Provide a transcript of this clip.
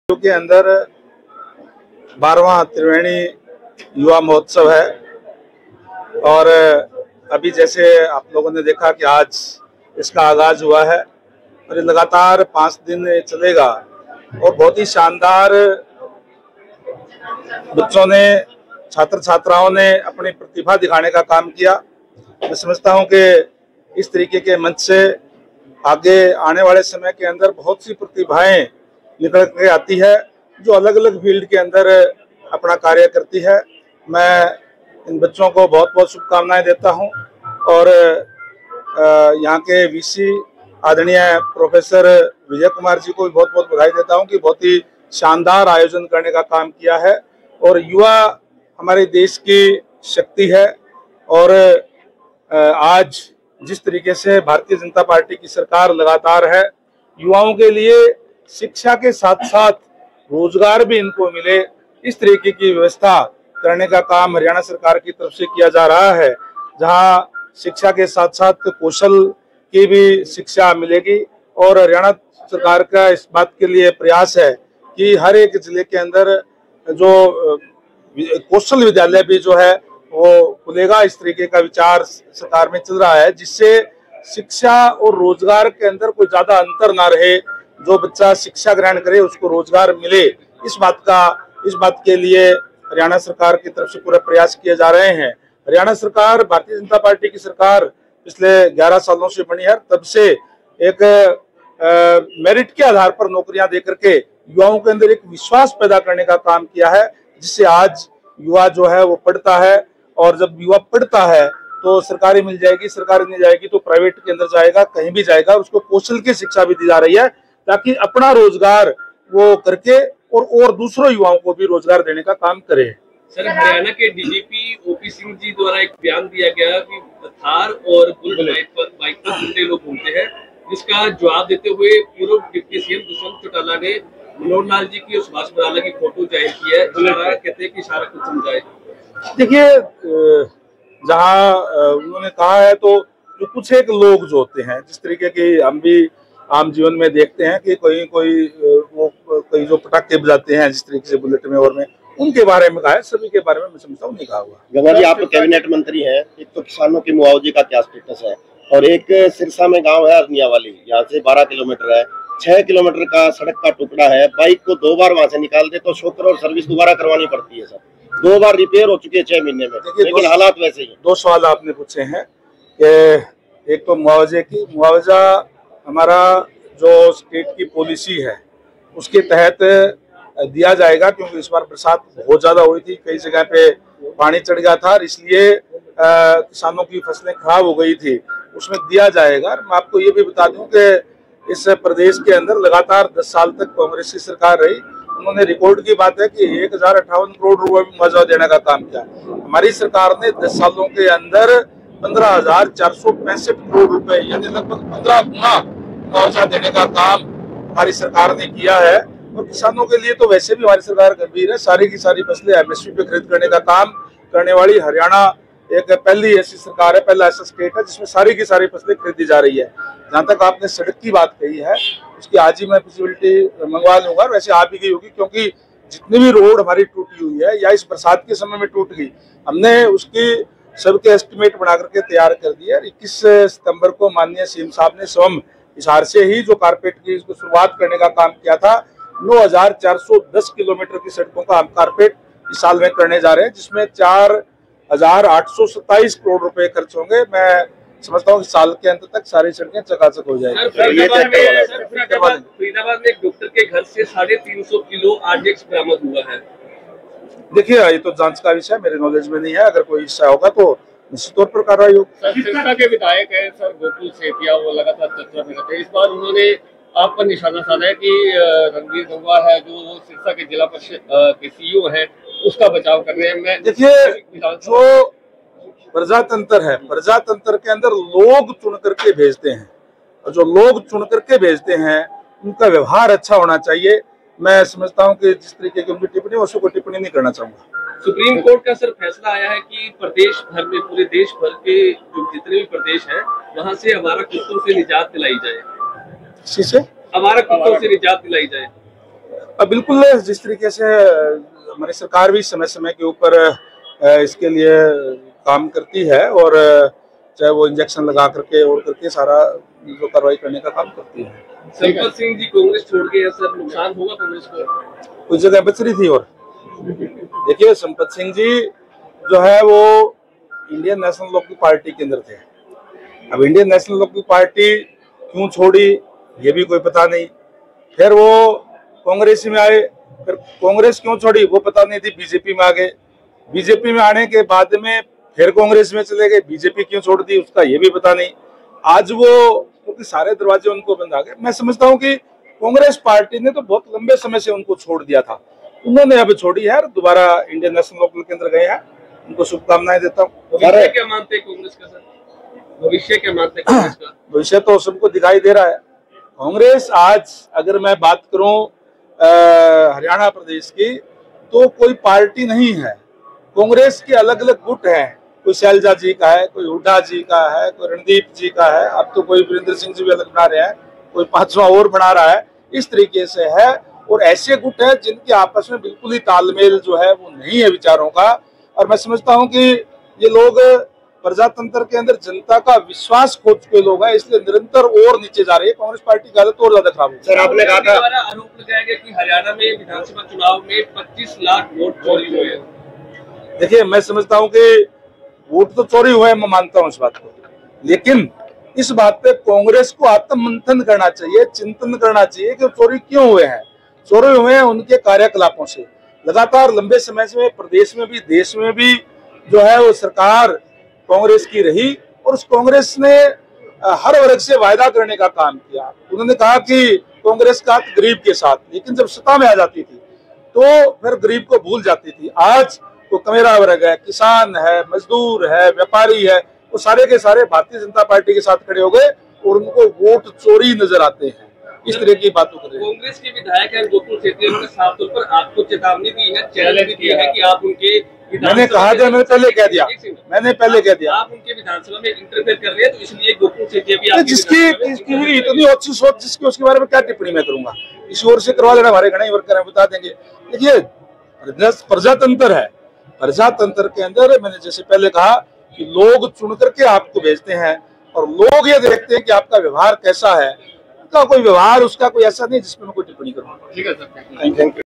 के अंदर 12वां त्रिवेणी युवा महोत्सव है और अभी जैसे आप लोगों ने देखा कि आज इसका आगाज हुआ है और ये लगातार 5 दिन चलेगा और बहुत ही शानदार बच्चों ने, छात्र छात्राओं ने अपनी प्रतिभा दिखाने का काम किया। मैं समझता हूं कि इस तरीके के मंच से आगे आने वाले समय के अंदर बहुत सी प्रतिभाएं निकल के आती है जो अलग अलग फील्ड के अंदर अपना कार्य करती है। मैं इन बच्चों को बहुत बहुत शुभकामनाएं देता हूं और यहाँ के वीसी आदरणीय प्रोफेसर विजय कुमार जी को भी बहुत बहुत बधाई देता हूं कि बहुत ही शानदार आयोजन करने का काम किया है। और युवा हमारे देश की शक्ति है और आज जिस तरीके से भारतीय जनता पार्टी की सरकार लगातार है, युवाओं के लिए शिक्षा के साथ साथ रोजगार भी इनको मिले, इस तरीके की व्यवस्था करने का काम हरियाणा सरकार की तरफ से किया जा रहा है, जहां शिक्षा के साथ साथ कौशल की भी शिक्षा मिलेगी। और हरियाणा सरकार का इस बात के लिए प्रयास है कि हर एक जिले के अंदर जो कौशल विद्यालय भी जो है वो खुलेगा। इस तरीके का विचार सरकार में चल रहा है जिससे शिक्षा और रोजगार के अंदर कोई ज्यादा अंतर ना रहे, जो बच्चा शिक्षा ग्रहण करे उसको रोजगार मिले। इस बात के लिए हरियाणा सरकार की तरफ से पूरा प्रयास किए जा रहे हैं। हरियाणा सरकार, भारतीय जनता पार्टी की सरकार पिछले 11 सालों से बनी है, तब से एक मेरिट के आधार पर नौकरियां देकर के युवाओं के अंदर एक विश्वास पैदा करने का काम किया है, जिससे आज युवा जो है वो पढ़ता है और जब युवा पढ़ता है तो सरकारी मिल जाएगी, सरकारी नहीं जाएगी तो प्राइवेट के अंदर जाएगा, कहीं भी जाएगा। उसको कौशल की शिक्षा भी दी जा रही है ताकि अपना रोजगार वो करके और दूसरों युवाओं को भी रोजगार देने का काम करे। सर, हरियाणा के डीजीपी ओपी सिंह जी द्वारा एक बयान दिया गया कि थार और बुलेट बाइक पर जितने लोग घूमते हैं, जिसका जवाब देते हुए पूर्व डिप्टी सीएम दुष्यंत चौटाला ने मनोहर लाल जी की और सुभाष बराला की फोटो जाहिर की है। कहते हैं कि इशारा कुछ समझाए। देखिए, जहाँ उन्होंने कहा है तो जो कुछ एक लोग जो होते हैं, जिस तरीके की हम भी आम जीवन में देखते हैं कि कोई जो पटाखे बजाते हैं जिस तरीके से बुलेट में और में, उनके बारे में कहा है, सभी के बारे में मैं समझता हूँ नहीं कहा हुआ। गंगा जी, आप कैबिनेट मंत्री हैं, एक तो किसानों के मुआवजे का क्या स्टेटस है और एक सिरसा में गांव है अरनिया वाली, यहाँ से 12 किलोमीटर है, 6 किलोमीटर का सड़क का टुकड़ा है, बाइक को 2 बार वहां से निकाल दे तो शोकर और सर्विस दोबारा करवानी पड़ती है। सर 2 बार रिपेयर हो चुकी है 6 महीने में, लेकिन हालात वैसे ही। 2 सवाल आपने पूछे हैं कि एक तो मुआवजे की, मुआवजा हमारा जो स्टेट की पॉलिसी है उसके तहत दिया जाएगा, क्योंकि इस बार बरसात बहुत ज्यादा हुई थी, कई जगह पे पानी चढ़ गया था, इसलिए किसानों की फसलें खराब हो गई थी, उसमें दिया जाएगा। मैं आपको ये भी बता दूं कि इस प्रदेश के अंदर लगातार 10 साल तक कांग्रेस की सरकार रही, उन्होंने रिकॉर्ड की बात है कि 1058 करोड़ रुपए मुआवजा देने का काम किया। हमारी सरकार ने 10 सालों के अंदर 15,465 करोड़ रुपए यानी लगभग 15 गुना मुआवजा देने का काम हमारी सरकार ने किया है। और किसानों के लिए तो वैसे भी हमारी सरकार गंभीर है, सारी की सारी फसलें एमएसपी पे खरीद करने का काम करने वाली हरियाणा एक पहली ऐसी सरकार है, पहला ऐसा स्टेट है जिसमें सारी की सारी फसलें खरीदी जा रही है। जहां तक आपने सड़क की बात कही है, उसकी आज ही मैं फिजिबिलिटी मंगवा लूंगा, वैसे आ भी गई होगी, क्योंकि जितनी भी रोड हमारी टूटी हुई है या इस बरसात के समय में टूट गई, हमने उसकी सबके एस्टिमेट बना करके तैयार कर दिया। 21 सितंबर को माननीय सीएम साहब ने स्वयं हिसार से ही जो कारपेट की शुरुआत करने का काम किया था, 9,410 किलोमीटर की सड़कों का हम कारपेट इस साल में करने जा रहे हैं, जिसमें 4,827 करोड़ रुपए खर्च होंगे। मैं समझता हूँ कि साल के अंत तक सारी सड़कें चकाचक हो जाएगी। फरीदाबाद में एक डॉक्टर के घर से 350 किलो आरडीएक्स बरामद हुआ है। देखिए, ये तो जांच का विषय मेरे नॉलेज में नहीं है, अगर कोई हिस्सा होगा तो निश्चित तौर पर कार्रवाई होगी। सिरसा के विधायक है सर गोकुल सेतिया, वो लगातार चर्चा में रहते हैं। इस बार उन्होंने आप पर निशाना साधा है कि रणवीर गंगवा है जो सिरसा के जिला परिषद के सीईओ है, उसका बचाव कर रहे हैं। मैं देखिए, जो प्रजातंत्र है, प्रजातंत्र के अंदर लोग चुन करके भेजते हैं और जो लोग चुन करके भेजते हैं उनका व्यवहार अच्छा होना चाहिए। मैं समझता हूं कि जिस तरीके की उनकी टिप्पणी, उसको कोई टिप्पणी नहीं करना चाहूंगा। सुप्रीम कोर्ट का सर फैसला आया है कि प्रदेश भर में, पूरे देश भर के जो जितने भी प्रदेश हैं, वहां से आवारा कुत्तों से निजात दिलाई जाए। से आवारा कुत्तों से निजात दिलाई जाए। अब बिल्कुल जिस तरीके से हमारी सरकार भी समय समय के ऊपर इसके लिए काम करती है और चाहे वो इंजेक्शन लगा करके और करके सारा जो कार्रवाई करने का काम करती है। संपत सिंह जी कांग्रेस छोड़ गए हैं सर, नुकसान होगा कांग्रेस को? कुछ जगह बच रही थी। और देखिए संपत सिंह जी जो है वो इंडियन नेशनल लोकदल पार्टी के अंदर थे। अब इंडियन नेशनल लोकदल पार्टी क्यों छोड़ी ये भी कोई पता नहीं। फिर वो कांग्रेस में आए, फिर कांग्रेस क्यों छोड़ी वो पता नहीं थी, बीजेपी में आ गए। बीजेपी में आने के बाद में फिर कांग्रेस में चले गए, बीजेपी क्यों छोड़ दी उसका ये भी पता नहीं। आज वो क्योंकि सारे दरवाजे उनको बंद आ गए। मैं समझता हूँ कि कांग्रेस पार्टी ने तो बहुत लंबे समय से उनको छोड़ दिया था, उन्होंने अब छोड़ी है और दोबारा इंडियन नेशनल लोकदल के अंदर गए हैं। उनको शुभकामनाएं देता हूँ। भविष्य क्या मानते हैं कांग्रेस का सर? भविष्य क्या मानते हैं कांग्रेस का? भविष्य तो सबको दिखाई दे रहा है। कांग्रेस आज अगर मैं बात करूं हरियाणा प्रदेश की तो कोई पार्टी नहीं है। कांग्रेस के अलग अलग गुट हैं, कोई शैलजा जी का है, कोई हुड्डा जी का है, कोई रणदीप जी का है, अब तो कोई वीरेंद्र सिंह जी भी अलग बना रहे हैं, कोई पांचवा और बना रहा है। इस तरीके से है और ऐसे गुट है जिनके आपस में बिल्कुल ही तालमेल जो है वो नहीं है विचारों का। और मैं समझता हूं कि ये लोग प्रजातंत्र के अंदर जनता का विश्वास खो चुके लोग हैं, इसलिए निरंतर और नीचे जा रही है कांग्रेस पार्टी की हालत और ज्यादा खराब हो। सर आपने कहा था आरोप लगाया गया कि हरियाणा में विधानसभा चुनाव में 25 लाख वोट चोरी हुए हैं। देखिए मैं समझता हूं कि वोट तो चोरी हुए हैं, मैं मानता हूं इस बात को, लेकिन इस बात पे कांग्रेस को आत्ममंथन करना चाहिए, चिंतन करना चाहिए कि चोरी क्यों हुए हैं। चोरी हुए हैं उनके कार्यकलापों से। लगातार लंबे समय से प्रदेश में भी देश में भी जो है वो सरकार कांग्रेस की रही और उस कांग्रेस ने हर वर्ग से वायदा करने का काम किया। उन्होंने कहा कि कांग्रेस का गरीब के साथ, लेकिन जब सत्ता में आ जाती थी तो फिर गरीब को भूल जाती थी। आज वो कमेरा वर्ग है, किसान है, मजदूर है, व्यापारी है, वो सारे के सारे भारतीय जनता पार्टी के साथ खड़े हो गए और उनको वोट चोरी नजर आते हैं। इस तरह की बातों कर रहे हैं। कांग्रेस के विधायक हैं गोकुल सेठी ने साफ तौर पर आपको चेतावनी दी है, चैलेंज भी दिया है कि आप उनके मैंने कहा था, मैंने पहले कह दिया, मैंने पहले कह दिया आप उनके विधानसभा में इंटरफेयर कर रहे हैं, तो इसलिए गोकुल सेठी भी जिसकी इतनी अच्छी सोच जिसकी उसके बारे में क्या टिप्पणी मैं करूंगा। इसी ओर से करवा लेना, हमारे घने वर्कर हैं बता देंगे। देखिए प्रजातंत्र है, प्रजातंत्र के अंदर मैंने जैसे पहले कहा कि लोग चुन करके आपको भेजते हैं और लोग ये देखते हैं कि आपका व्यवहार कैसा है। उनका कोई व्यवहार उसका कोई ऐसा नहीं जिसमें मैं कोई टिप्पणी करूँ। ठीक है सर, थैंक यू।